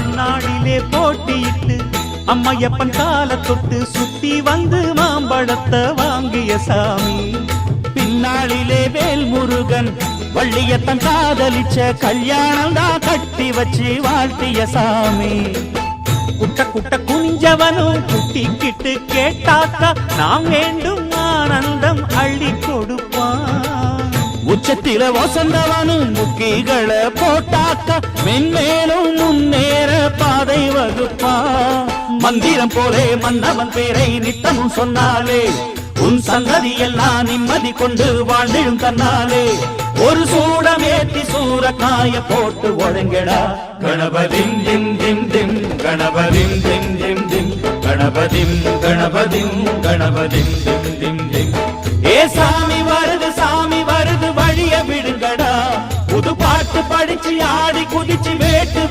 அந்நாளிலே போட்டியிட்டு அம்மையப்பன் கால தொட்டு சுத்தி வந்து மாம்பழத்தை வாங்கிய சாமி. பின்னாளிலே வேல் முருகன் வள்ளியத்தன் காதலிச்ச கல்யாணம் தான் கட்டி வச்சு வாழ்த்திய சாமி. குட்ட குட்ட குனிஞ்சவனும் குட்டிக்கிட்டு கேட்டாக்கா நாம் வேண்டும் ஆனந்தம் அள்ளி கொடுப்பான். உச்சத்தில வசந்தவனும் முக்கிகளை போட்டாக்கா மென்மேலும் முன்னேற பாதை வகுப்பா. மந்திரம் போலே மன்னவன் பேரை நித்தமும் சொன்னாலே உன் சந்ததி எல்லாம் நிம்மதி கொண்டு வாழ்ந்திடும் தன்னாலே. ஒரு சூடம் ஏத்தி சூரக்காய போட்டு ஒழுங்கடா. கணபதிம் திம் திம் திம் கணபதிம் திம் திம் திம் கணபதிம் கணபதிம் கணபதிம் திம் திம் திம். ஏ சாமி வருது வழிய விடுங்கடா. புது பாட்டு படிச்சு ஆடி குதிச்சு வேட்டு